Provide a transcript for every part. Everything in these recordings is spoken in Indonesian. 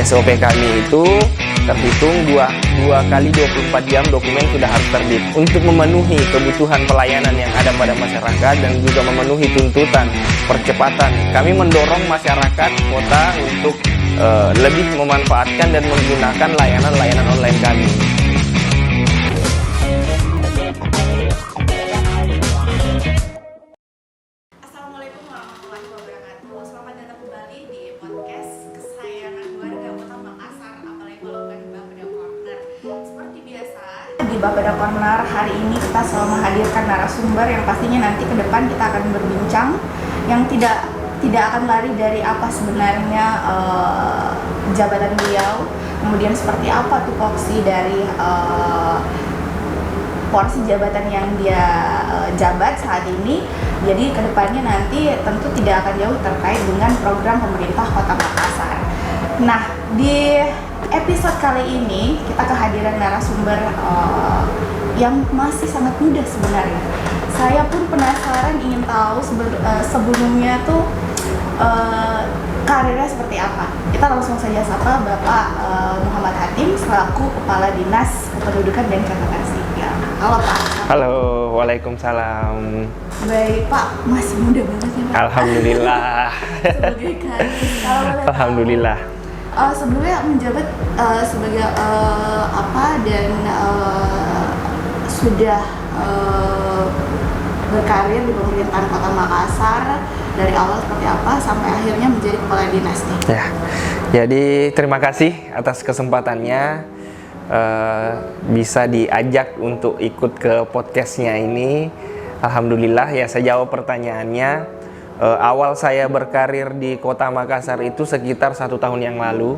SOP kami itu terhitung dua kali 24 jam dokumen sudah harus terbit untuk memenuhi kebutuhan pelayanan yang ada pada masyarakat dan juga memenuhi tuntutan percepatan. Kami mendorong masyarakat kota untuk lebih memanfaatkan dan menggunakan layanan-layanan online kami. Assalamualaikum warahmatullahi wabarakatuh. Selamat datang kembali di podcast kesayangan warga Kota Makassar, apalagi kalau bukan di Bapeda Corner. Seperti biasa, di Bapeda Corner hari ini kita selalu menghadirkan narasumber yang pastinya nanti ke depan kita akan berbincang yang tidak akan lari dari apa sebenarnya jabatan beliau, kemudian seperti apa tupoksi dari porsi jabatan yang dia jabat saat ini. Jadi kedepannya nanti tentu tidak akan jauh terkait dengan program pemerintah Kota Makassar. Nah, di episode kali ini kita kehadiran narasumber yang masih sangat muda sebenarnya. Saya pun penasaran ingin tahu sebelumnya tuh karirnya seperti apa. Kita langsung saja sapa Bapak Muhammad Hatim selaku Kepala Dinas Kependudukan dan Catatan Sipil. Halo Pak. Halo, waalaikumsalam. Baik Pak, masih muda banget ya Pak. Alhamdulillah. Sebagai kadis, kalau boleh tahu, Alhamdulillah. sebelumnya menjabat sebagai apa dan sudah berkarir di pemerintahan Kota Makassar dari awal seperti apa sampai akhirnya menjadi kepala dinas nih. Ya, jadi terima kasih atas kesempatannya bisa diajak untuk ikut ke podcastnya ini. Alhamdulillah ya, saya jawab pertanyaannya. Awal saya berkarir di Kota Makassar itu sekitar 1 tahun yang lalu.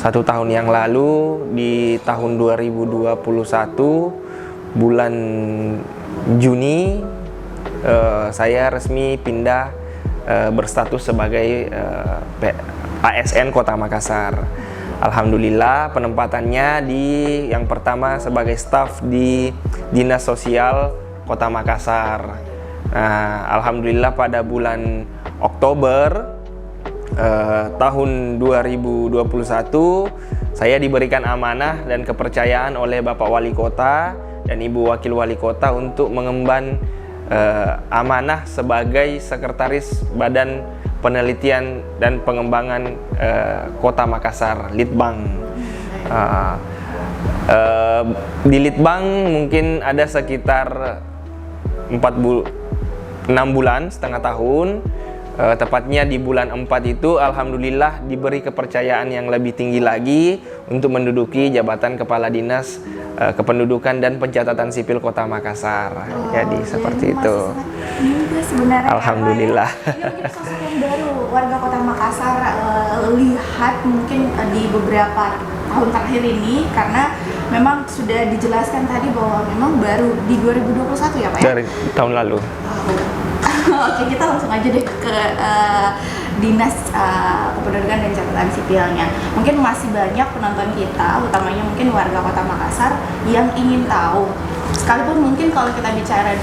1 tahun yang lalu di tahun 2021 bulan Juni saya resmi pindah berstatus sebagai ASN Kota Makassar. Alhamdulillah penempatannya yang pertama sebagai staf di Dinas Sosial Kota Makassar. Nah, alhamdulillah pada bulan Oktober tahun 2021 saya diberikan amanah dan kepercayaan oleh Bapak Wali Kota dan Ibu Wakil Wali Kota untuk mengemban amanah sebagai Sekretaris Badan Penelitian dan Pengembangan Kota Makassar, Litbang. Di Litbang mungkin ada sekitar 6 bulan, setengah tahun. Tepatnya di bulan 4 itu alhamdulillah diberi kepercayaan yang lebih tinggi lagi untuk menduduki jabatan Kepala Dinas Kependudukan dan Pencatatan Sipil Kota Makassar. Jadi seperti itu. Sebenarnya alhamdulillah. Ini sosok yang baru warga Kota Makassar lihat mungkin di beberapa tahun terakhir ini, karena memang sudah dijelaskan tadi bahwa memang baru di 2021 ya Pak ya? Dari tahun lalu. Oke, kita langsung aja deh ke Dinas Kependudukan dan Catatan Sipilnya. Mungkin masih banyak penonton kita, utamanya mungkin warga Kota Makassar yang ingin tahu. Sekalipun mungkin kalau kita bicara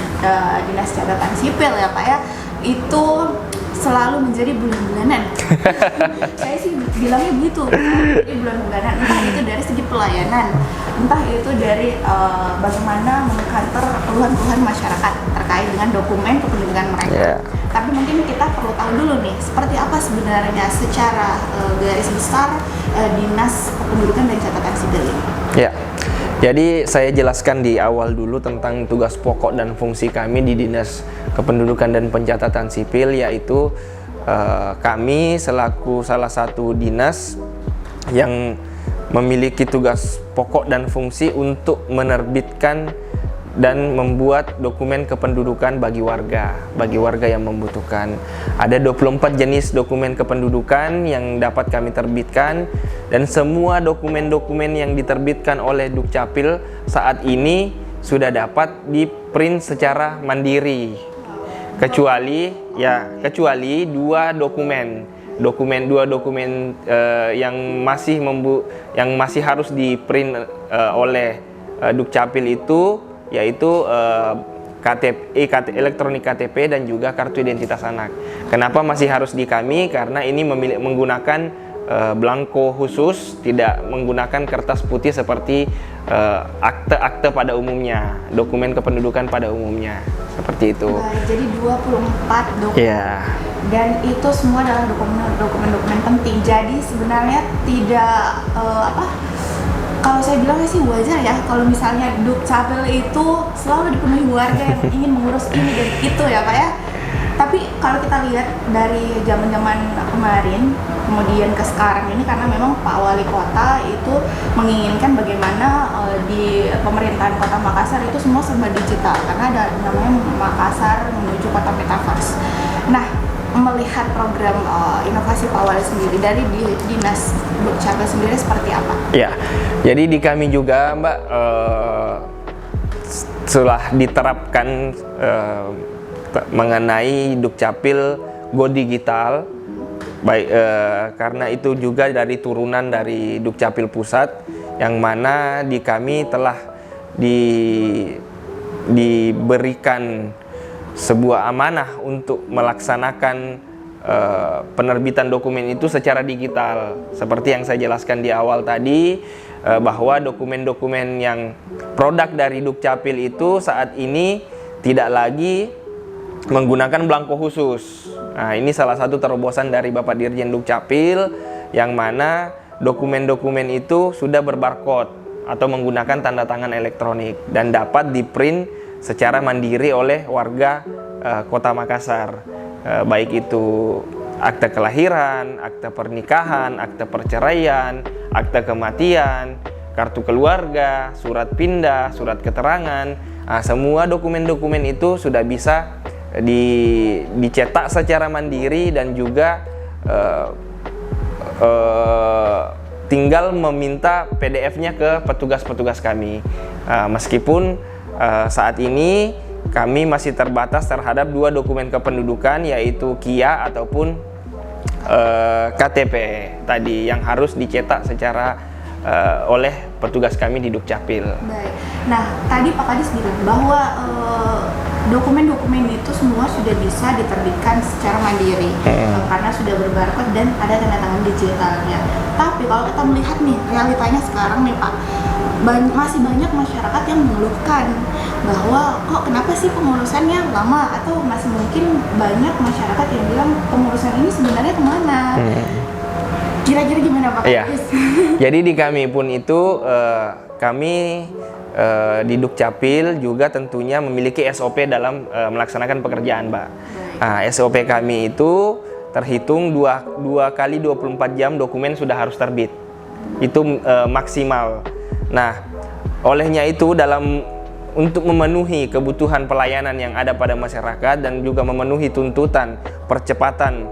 Dinas Catatan Sipil ya Pak ya, itu selalu menjadi bulan-bulanan. Saya sih bilangnya begitu, jadi bulan-bulanan. Entah itu dari segi pelayanan, entah itu dari bagaimana mengkantor keluhan-keluhan masyarakat terkait dengan dokumen kependudukan mereka. Tapi mungkin kita perlu tahu dulu nih, seperti apa sebenarnya secara garis besar Dinas Kependudukan dan Catatan Sipil ini. Ya. Jadi saya jelaskan di awal dulu tentang tugas pokok dan fungsi kami di Dinas Kependudukan dan Pencatatan Sipil, yaitu kami selaku salah satu dinas yang memiliki tugas pokok dan fungsi untuk menerbitkan dan membuat dokumen kependudukan bagi warga yang membutuhkan. Ada 24 jenis dokumen kependudukan yang dapat kami terbitkan, dan semua dokumen-dokumen yang diterbitkan oleh Dukcapil saat ini sudah dapat di-print secara mandiri. Kecuali dua dokumen yang masih harus di-print oleh Dukcapil itu, yaitu elektronik KTP dan juga kartu identitas anak. Kenapa masih harus di kami? Karena ini menggunakan belangko khusus, tidak menggunakan kertas putih seperti akte-akte pada umumnya, dokumen kependudukan pada umumnya, seperti itu. Baik, jadi 24 dokumen. Iya. Dan itu semua adalah dokumen-dokumen penting. Jadi sebenarnya tidak kalau saya bilang sih wajar ya kalau misalnya Dukcapil itu selalu dipenuhi warga yang ingin mengurus ini dan itu ya Pak ya. Tapi kalau kita lihat dari zaman-zaman kemarin kemudian ke sekarang ini, karena memang Pak Wali Kota itu menginginkan bagaimana di pemerintahan Kota Makassar itu semua serba digital, karena ada namanya Makassar menuju Kota Metaverse. Nah, melihat program inovasi Pak Wali sendiri dari Dinas Dukcapil sendiri seperti apa? Ya, jadi di kami juga Mbak setelah diterapkan mengenai Dukcapil Go Digital, baik karena itu juga dari turunan dari Dukcapil Pusat, yang mana di kami telah diberikan sebuah amanah untuk melaksanakan penerbitan dokumen itu secara digital. Seperti yang saya jelaskan di awal tadi, bahwa dokumen-dokumen yang produk dari Dukcapil itu saat ini tidak lagi menggunakan belangko khusus. Nah, ini salah satu terobosan dari Bapak Dirjen Dukcapil, yang mana dokumen-dokumen itu sudah berbarcode atau menggunakan tanda tangan elektronik dan dapat di-print secara mandiri oleh warga Kota Makassar, baik itu akte kelahiran, akte pernikahan, akte perceraian, akte kematian, kartu keluarga, surat pindah, surat keterangan. Nah, semua dokumen-dokumen itu sudah bisa dicetak secara mandiri dan juga tinggal meminta PDF-nya ke petugas-petugas kami. Meskipun saat ini kami masih terbatas terhadap 2 dokumen kependudukan, yaitu KIA ataupun KTP tadi yang harus dicetak secara oleh petugas kami di Dukcapil. Baik. Nah, tadi Pak Kadis bilang bahwa dokumen-dokumen itu semua sudah bisa diterbitkan secara mandiri karena sudah berbarcode dan ada tanda tangan digitalnya. Tapi kalau kita melihat nih realitanya sekarang nih Pak, masih banyak masyarakat yang mengeluhkan bahwa kok kenapa sih pengurusannya lama, atau masih mungkin banyak masyarakat yang bilang pengurusan ini sebenarnya kemana? Kira-kira gimana Pak Kadis? Jadi di kami pun itu kami di Dukcapil juga tentunya memiliki SOP dalam melaksanakan pekerjaan, Mbak. Nah, SOP kami itu terhitung 2 kali 24 jam dokumen sudah harus terbit. Itu maksimal. Nah, olehnya itu untuk memenuhi kebutuhan pelayanan yang ada pada masyarakat dan juga memenuhi tuntutan percepatan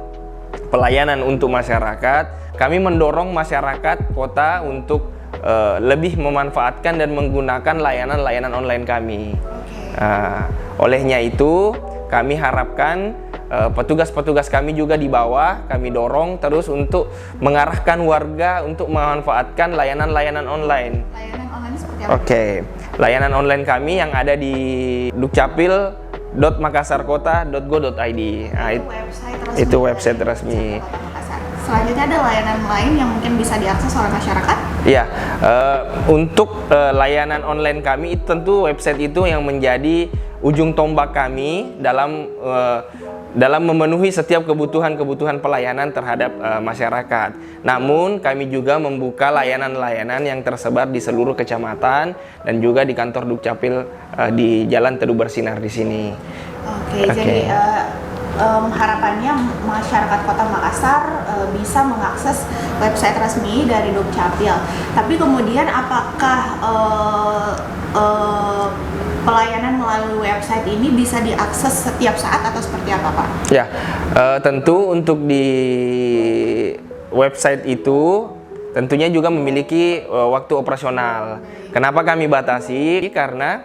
pelayanan untuk masyarakat, kami mendorong masyarakat kota untuk lebih memanfaatkan dan menggunakan layanan-layanan online kami. Olehnya itu kami harapkan petugas-petugas kami juga di bawah kami dorong terus untuk mengarahkan warga untuk memanfaatkan layanan-layanan online. Layanan online seperti apa? Oke, layanan online kami yang ada di dukcapil.makassarkota.go.id. Nah, itu website resmi. Selanjutnya ada layanan lain yang mungkin bisa diakses oleh masyarakat? Iya, untuk layanan online kami itu tentu website itu yang menjadi ujung tombak kami dalam memenuhi setiap kebutuhan pelayanan terhadap masyarakat. Namun kami juga membuka layanan-layanan yang tersebar di seluruh kecamatan dan juga di kantor Dukcapil di Jalan Teduh Bersinar di sini. Oke. Jadi harapannya masyarakat Kota Makassar bisa mengakses website resmi dari Dukcapil. Tapi kemudian apakah pelayanan melalui website ini bisa diakses setiap saat atau seperti apa, Pak? Ya, tentu untuk di website itu tentunya juga memiliki waktu operasional. Kenapa kami batasi? Karena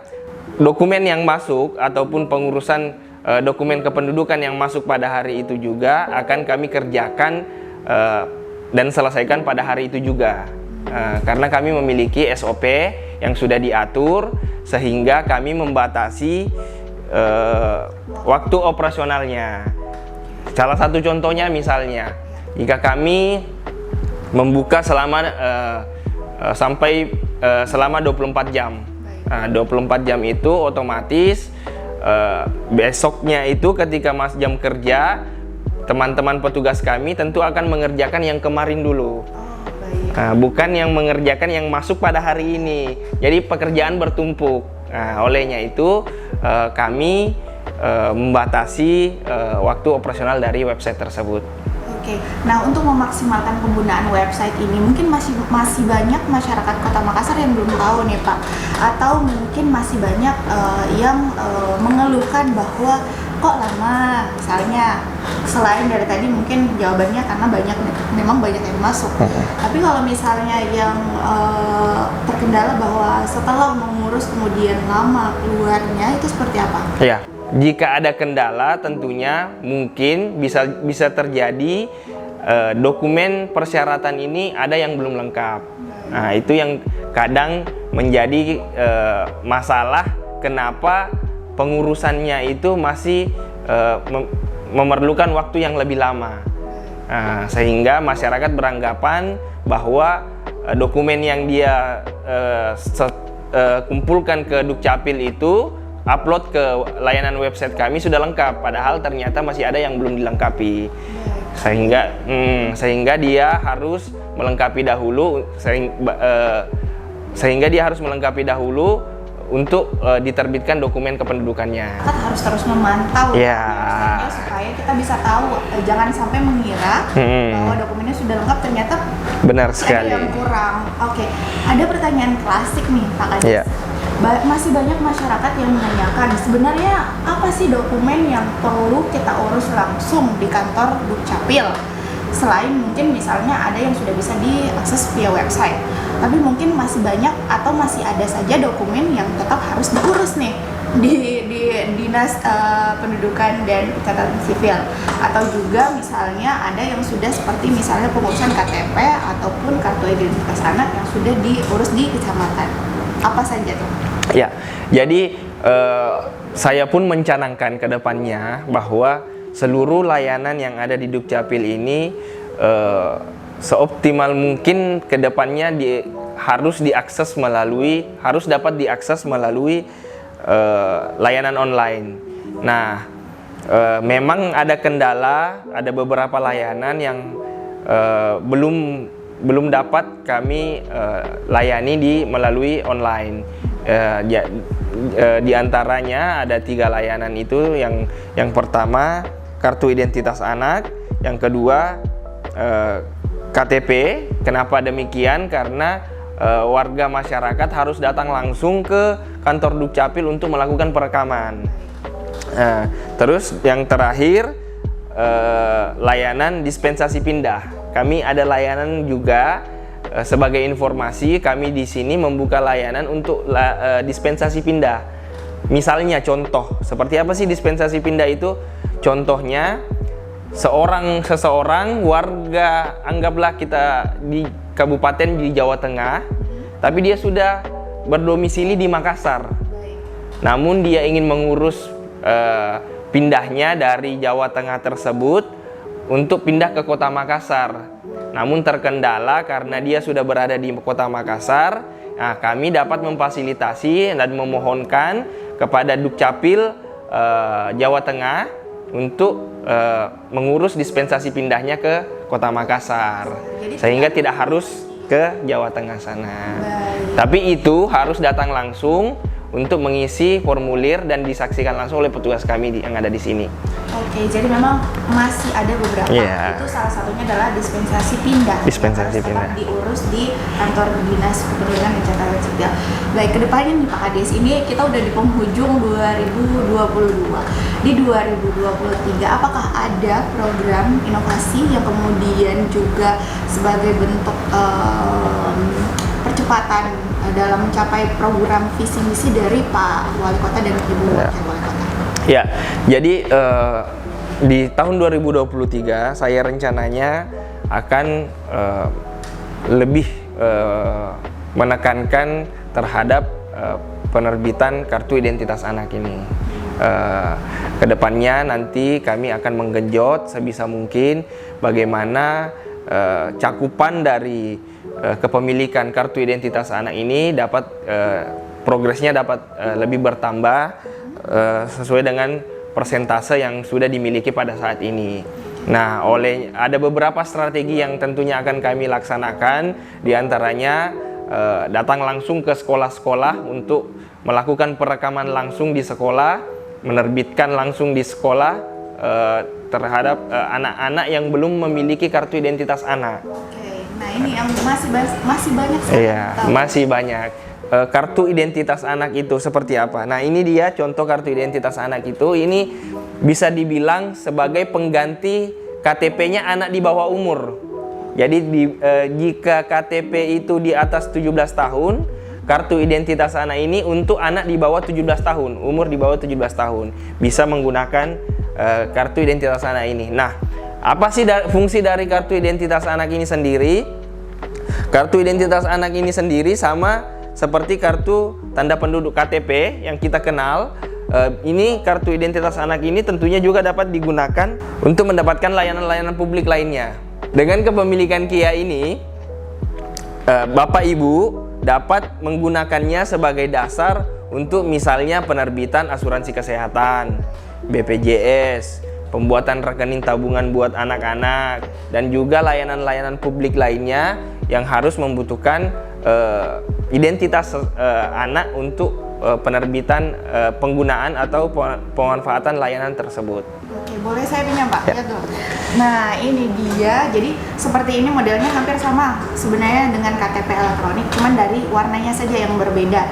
dokumen yang masuk ataupun pengurusan dokumen kependudukan yang masuk pada hari itu juga akan kami kerjakan dan selesaikan pada hari itu juga. Karena kami memiliki SOP yang sudah diatur sehingga kami membatasi waktu operasionalnya. Salah satu contohnya misalnya, jika kami membuka selama sampai selama 24 jam. Nah, 24 jam itu otomatis besoknya itu ketika jam kerja, teman-teman petugas kami tentu akan mengerjakan yang kemarin dulu. Bukan yang mengerjakan yang masuk pada hari ini. Jadi pekerjaan bertumpuk. Nah, olehnya itu kami membatasi waktu operasional dari website tersebut. Oke, nah untuk memaksimalkan penggunaan website ini mungkin masih banyak masyarakat Kota Makassar yang belum tahu nih Pak, atau mungkin masih banyak yang mengeluhkan bahwa kok lama, misalnya selain dari tadi mungkin jawabannya karena memang banyak yang masuk. Tapi kalau misalnya yang terkendala bahwa setelah mengurus kemudian lama keluarnya, itu seperti apa? Ya. Jika ada kendala, tentunya mungkin bisa terjadi dokumen persyaratan ini ada yang belum lengkap. Nah, itu yang kadang menjadi masalah kenapa pengurusannya itu masih memerlukan waktu yang lebih lama. Nah, sehingga masyarakat beranggapan bahwa dokumen yang dia kumpulkan ke Dukcapil itu upload ke layanan website kami sudah lengkap, padahal ternyata masih ada yang belum dilengkapi, sehingga dia harus melengkapi dahulu, sehingga dia harus melengkapi dahulu untuk diterbitkan dokumen kependudukannya. Kita harus terus memantau supaya kita bisa tahu, jangan sampai mengira bahwa dokumennya sudah lengkap, ternyata benar sekali ada yang kurang. Oke, ada pertanyaan klasik nih Pak Kades. Masih banyak masyarakat yang menanyakan sebenarnya apa sih dokumen yang perlu kita urus langsung di kantor Dukcapil, selain mungkin misalnya ada yang sudah bisa diakses via website, tapi mungkin masih banyak atau masih ada saja dokumen yang tetap harus diurus nih di Dinas Pendudukan dan Catatan Sipil, atau juga misalnya ada yang sudah seperti misalnya pengurusan KTP ataupun kartu identitas anak yang sudah diurus di kecamatan. Apa saja tuh? Ya, jadi saya pun mencanangkan ke depannya bahwa seluruh layanan yang ada di Dukcapil ini seoptimal mungkin ke depannya harus dapat diakses melalui layanan online. Nah, memang ada kendala, ada beberapa layanan yang belum dapat kami layani melalui online. Di antaranya ada 3 layanan itu. Yang pertama kartu identitas anak, yang kedua KTP. Kenapa demikian? Karena warga masyarakat harus datang langsung ke kantor Dukcapil untuk melakukan perekaman. Terus yang terakhir layanan dispensasi pindah. Kami ada layanan juga, sebagai informasi kami di sini membuka layanan untuk dispensasi pindah. Misalnya contoh, seperti apa sih dispensasi pindah itu? Contohnya seseorang warga, anggaplah kita di kabupaten di Jawa Tengah, tapi dia sudah berdomisili di Makassar. Namun dia ingin mengurus pindahnya dari Jawa Tengah tersebut untuk pindah ke Kota Makassar. Namun terkendala karena dia sudah berada di Kota Makassar. Nah, kami dapat memfasilitasi dan memohonkan kepada Dukcapil Jawa Tengah untuk mengurus dispensasi pindahnya ke Kota Makassar, sehingga tidak harus ke Jawa Tengah sana. Tapi itu harus datang langsung untuk mengisi formulir dan disaksikan langsung oleh petugas kami yang ada di sini. Oke, jadi memang masih ada beberapa. Itu salah satunya adalah dispensasi pindah. Dispensasi pindah diurus di kantor Dinas Kependudukan dan Catatan Sipil. Baik, kedepannya nih Pak Kades, ini kita udah di penghujung 2022. Di 2023, apakah ada program inovasi yang kemudian juga sebagai bentuk percepatan dalam mencapai program visi misi dari Pak Wali Kota dan Ibu Wakil Wali Kota? Ya, jadi di tahun 2023 saya rencananya akan lebih menekankan terhadap penerbitan kartu identitas anak ini. Kedepannya nanti kami akan menggenjot sebisa mungkin bagaimana cakupan dari kepemilikan kartu identitas anak ini dapat progresnya dapat lebih bertambah sesuai dengan persentase yang sudah dimiliki pada saat ini. Nah, ada beberapa strategi yang tentunya akan kami laksanakan, diantaranya datang langsung ke sekolah-sekolah untuk melakukan perekaman langsung di sekolah, menerbitkan langsung di sekolah terhadap anak-anak yang belum memiliki kartu identitas anak. Oke, nah ini yang masih banyak sekali. Iya, masih banyak. Kartu identitas anak itu seperti apa? Nah, ini dia contoh kartu identitas anak itu. Ini bisa dibilang sebagai pengganti KTP-nya anak di bawah umur. Jadi jika KTP itu di atas 17 tahun, kartu identitas anak ini untuk anak di bawah 17 tahun, umur di bawah 17 tahun, bisa menggunakan kartu identitas anak ini. Nah, apa sih fungsi dari kartu identitas anak ini sendiri? Kartu identitas anak ini sendiri sama seperti kartu tanda penduduk KTP yang kita kenal. Ini kartu identitas anak ini tentunya juga dapat digunakan untuk mendapatkan layanan-layanan publik lainnya. Dengan kepemilikan KIA ini, Bapak Ibu dapat menggunakannya sebagai dasar untuk misalnya penerbitan asuransi kesehatan, BPJS, pembuatan rekening tabungan buat anak-anak, dan juga layanan-layanan publik lainnya yang harus membutuhkan identitas anak untuk penerbitan penggunaan atau pemanfaatan layanan tersebut. Oke, boleh saya pinjam Pak? Ya. Nah, ini dia. Jadi seperti ini modelnya hampir sama sebenarnya dengan KTP elektronik, cuman dari warnanya saja yang berbeda.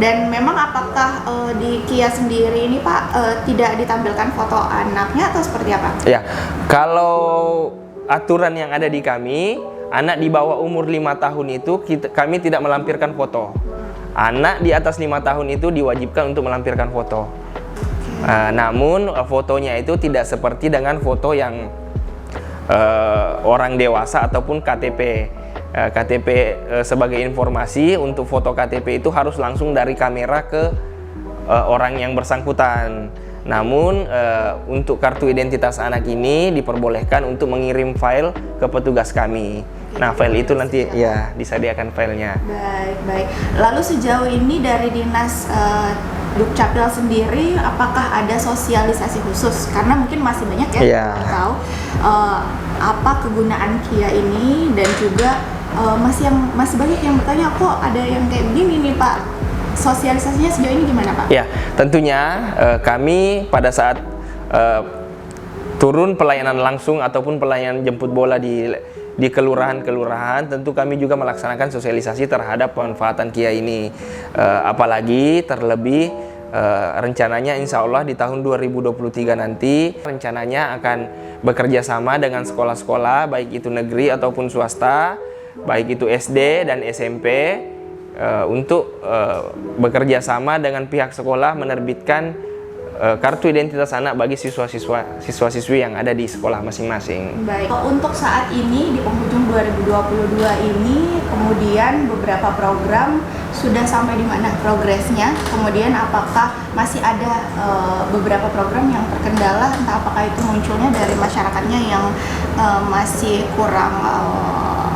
Dan memang apakah di KIA sendiri ini Pak tidak ditampilkan foto anaknya atau seperti apa? Ya, kalau aturan yang ada di kami, anak di bawah umur 5 tahun itu kami tidak melampirkan foto. Anak di atas 5 tahun itu diwajibkan untuk melampirkan foto. Namun fotonya itu tidak seperti dengan foto yang orang dewasa ataupun KTP. KTP sebagai informasi, untuk foto KTP itu harus langsung dari kamera ke orang yang bersangkutan. Namun untuk kartu identitas anak ini diperbolehkan untuk mengirim file ke petugas kami. Nah, file itu nanti ya disediakan filenya. Baik. Lalu sejauh ini dari Dinas Dukcapil sendiri, apakah ada sosialisasi khusus? Karena mungkin masih banyak ya yang tahu apa kegunaan KIA ini, dan juga masih banyak yang bertanya, kok ada yang kayak begini nih Pak. Sosialisasinya sejauh ini gimana Pak? Ya, tentunya kami pada saat turun pelayanan langsung ataupun pelayanan jemput bola di kelurahan-kelurahan, tentu kami juga melaksanakan sosialisasi terhadap pemanfaatan KIA ini. Apalagi terlebih rencananya insya Allah di tahun 2023 nanti rencananya akan bekerja sama dengan sekolah-sekolah baik itu negeri ataupun swasta, baik itu SD dan SMP, untuk bekerja sama dengan pihak sekolah menerbitkan kartu identitas anak bagi siswa-siswi yang ada di sekolah masing-masing. Baik, untuk saat ini di penghujung 2022 ini, kemudian beberapa program sudah sampai di mana progresnya? Kemudian apakah masih ada beberapa program yang terkendala, entah apakah itu munculnya dari masyarakatnya yang masih kurang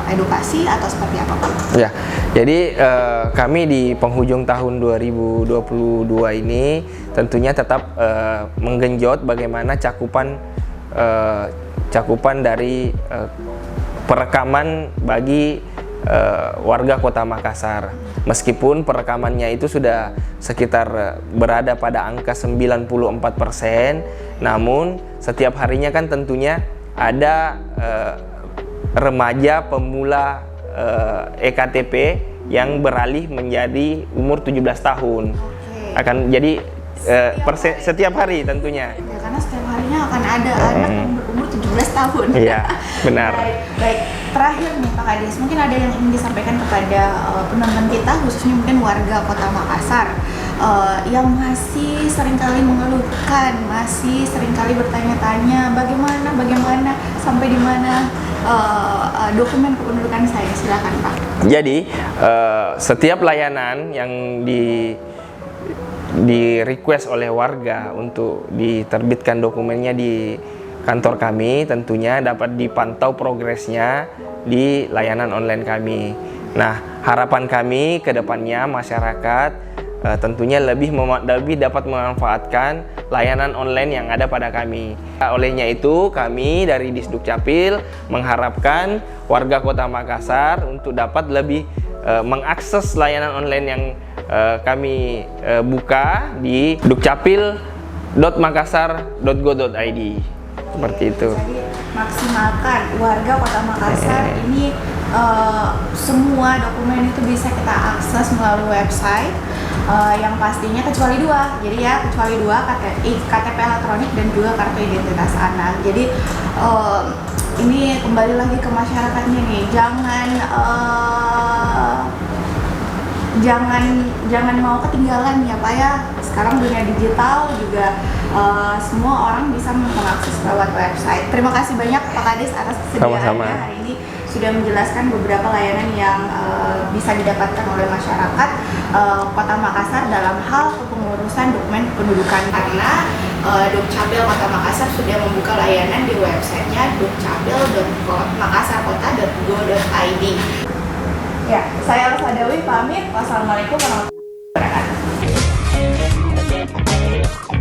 edukasi atau seperti apa Pak? Ya, jadi kami di penghujung tahun 2022 ini tentunya tetap menggenjot bagaimana cakupan dari perekaman bagi warga Kota Makassar. Meskipun perekamannya itu sudah sekitar berada pada angka 94%, namun setiap harinya kan tentunya ada remaja pemula EKTP yang beralih menjadi umur 17 tahun. Akan jadi setiap hari tentunya. Ya, karena setiap harinya akan ada anak umur 17 tahun. Iya, benar. Baik. Terakhir nih Pak Kadis, mungkin ada yang ingin disampaikan kepada penonton kita, khususnya mungkin warga Kota Makassar yang masih seringkali mengeluhkan, masih seringkali bertanya-tanya bagaimana sampai di mana dokumen kependudukan saya. Silakan Pak. Jadi setiap layanan yang di request oleh warga untuk diterbitkan dokumennya di kantor kami tentunya dapat dipantau progresnya di layanan online kami. Nah, harapan kami ke depannya masyarakat tentunya lebih dapat memanfaatkan layanan online yang ada pada kami. Olehnya itu, kami dari Disduk Capil mengharapkan warga Kota Makassar untuk dapat lebih mengakses layanan online yang kami buka di dukcapil.makassar.go.id. Seperti itu. Jadi maksimalkan warga Kota Makassar ini semua dokumen itu bisa kita akses melalui website. Yang pastinya kecuali dua, jadi ya kecuali dua, KTP elektronik dan juga kartu identitas anak. Jadi ini kembali lagi ke masyarakatnya nih, jangan mau ketinggalan ya Pak ya. Sekarang dunia digital juga semua orang bisa mengakses lewat website. Terima kasih banyak Pak Kadis atas kesediaannya hari ini sudah menjelaskan beberapa layanan yang bisa didapatkan oleh masyarakat Kota Makassar dalam hal kepengurusan dokumen kependudukan, karena Dukcapil Kota Makassar sudah membuka layanan di websitenya dukcapil.makassarkota.go.id. Ya, saya Rosa Dewi pamit. Wassalamualaikum warahmatullahi wabarakatuh.